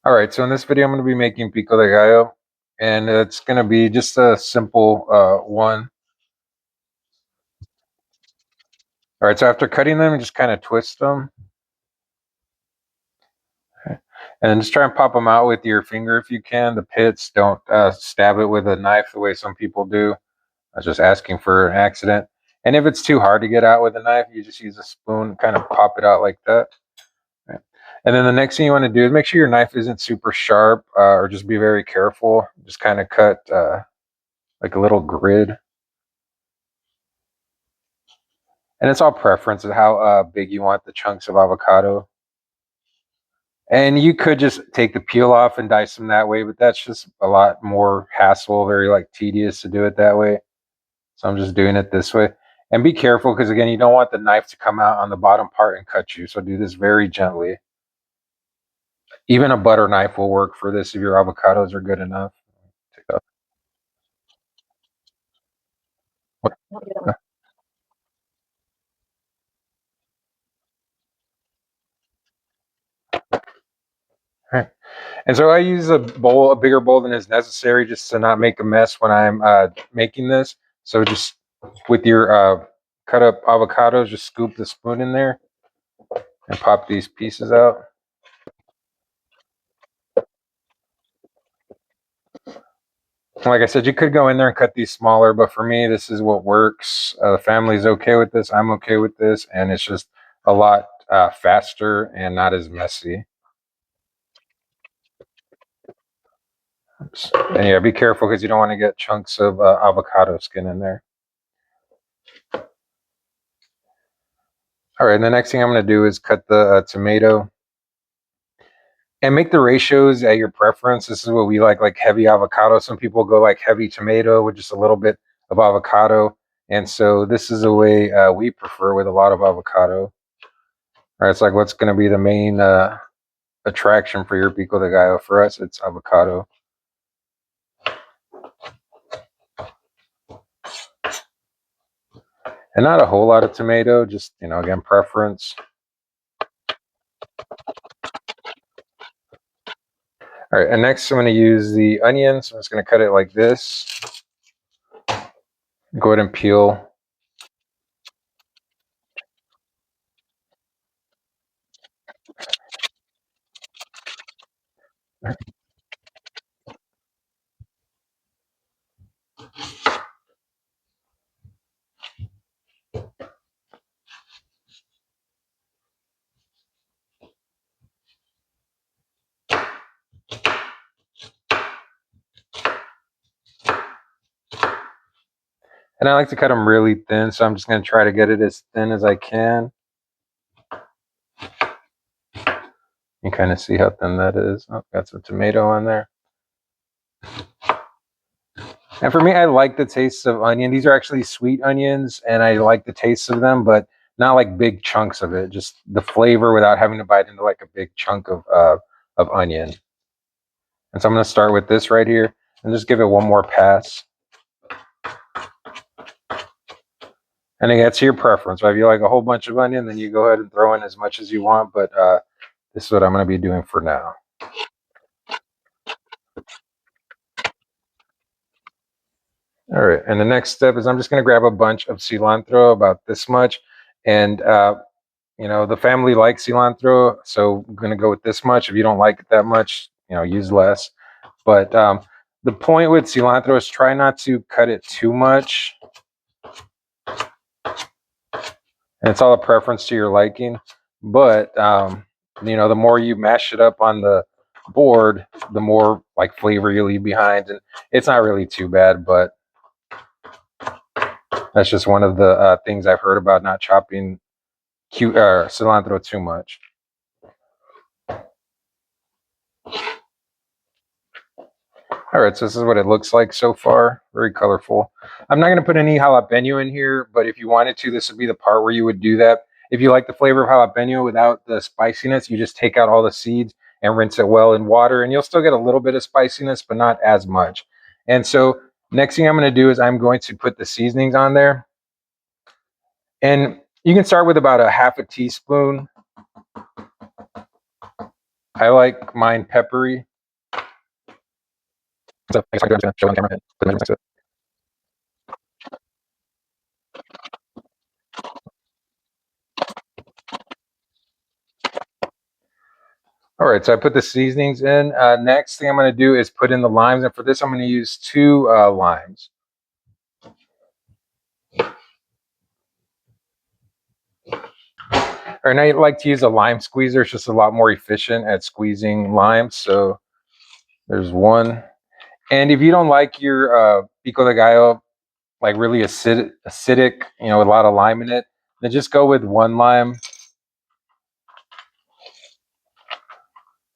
All right, so in this video, I'm going to be making Pico de Gallo, and it's going to be just a simple one. All right, so after cutting them, just kind of twist them. Okay. And just try and pop them out with your finger if you can. The pits, don't stab it with a knife the way some people do. I was just asking for an accident. And if it's too hard to get out with a knife, you just use a spoon, kind of pop it out like that. Okay. And then the next thing you want to do is make sure your knife isn't super sharp, or just be very careful. Just kind of cut like a little grid. And it's all preference of how big you want the chunks of avocado. And you could just take the peel off and dice them that way, but that's just a lot more hassle, very like tedious to do it that way. So I'm just doing it this way. And be careful because again, you don't want the knife to come out on the bottom part and cut you. So do this very gently. Even a butter knife will work for this if your avocados are good enough. Right. And so I use a bowl, a bigger bowl than is necessary, just to not make a mess when I'm making this. So just with your cut up avocados, just scoop the spoon in there and pop these pieces out. Like I said, you could go in there and cut these smaller, but for me, this is what works. The family's okay with this. I'm okay with this, and it's just a lot faster and not as messy. Oops. And yeah, be careful because you don't want to get chunks of avocado skin in there. All right, and the next thing I'm going to do is cut the tomato. And make the ratios at your preference. This is what we like heavy avocado. Some people go like heavy tomato with just a little bit of avocado. And so this is the way we prefer with a lot of avocado. All right, it's like what's going to be the main attraction for your pico de gallo. For us, it's avocado. And not a whole lot of tomato, just, again, preference. All right, and next I'm going to use the onion. So I'm just going to cut it like this. Go ahead and peel. And I like to cut them really thin, so I'm just going to try to get it as thin as I can. You kind of see how thin that is. Oh, got some tomato on there. And for me, I like the taste of onion. These are actually sweet onions, and I like the taste of them, but not like big chunks of it. Just the flavor without having to bite into like a big chunk of onion. And so I'm going to start with this right here and just give it one more pass. And again, it's your preference. Right? If you like a whole bunch of onion, then you go ahead and throw in as much as you want. But this is what I'm going to be doing for now. All right, and the next step is I'm just going to grab a bunch of cilantro, about this much, and the family likes cilantro, so I'm going to go with this much. If you don't like it that much, use less. But the point with cilantro is try not to cut it too much, and it's all a preference to your liking. But the more you mash it up on the board, the more like flavor you leave behind, and it's not really too bad, but that's just one of the things I've heard about not chopping cilantro too much. All right, so this is what it looks like so far. Very colorful. I'm not going to put any jalapeno in here, but if you wanted to, this would be the part where you would do that. If you like the flavor of jalapeno without the spiciness, you just take out all the seeds and rinse it well in water, and you'll still get a little bit of spiciness, but not as much. And so next thing I'm going to do is I'm going to put the seasonings on there. And you can start with about a half a teaspoon. I like mine peppery. So I guess I'm gonna show on camera and put the measurements next to it. All right, so I put the seasonings in. Next thing I'm going to do is put in the limes, and for this I'm going to use 2 limes. All right, now I like to use a lime squeezer. It's just a lot more efficient at squeezing limes. So there's 1. And if you don't like your Pico de Gallo like really acidic, you know, with a lot of lime in it, then just go with 1 lime.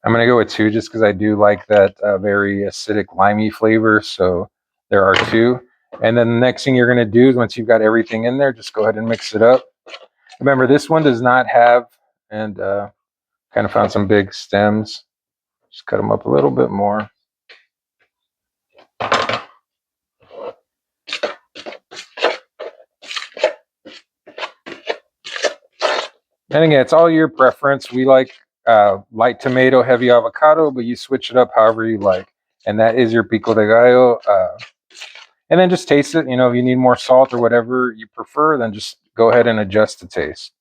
I'm going to go with 2 just because I do like that very acidic, limey flavor. So there are 2. And then the next thing you're going to do is once you've got everything in there, just go ahead and mix it up. Remember, this one does not have, and kind of found some big stems. Just cut them up a little bit more. And again, it's all your preference. We like light tomato, heavy avocado, but you switch it up however you like. And that is your Pico de Gallo. And then just taste it. You know, if you need more salt or whatever you prefer, then just go ahead and adjust the taste.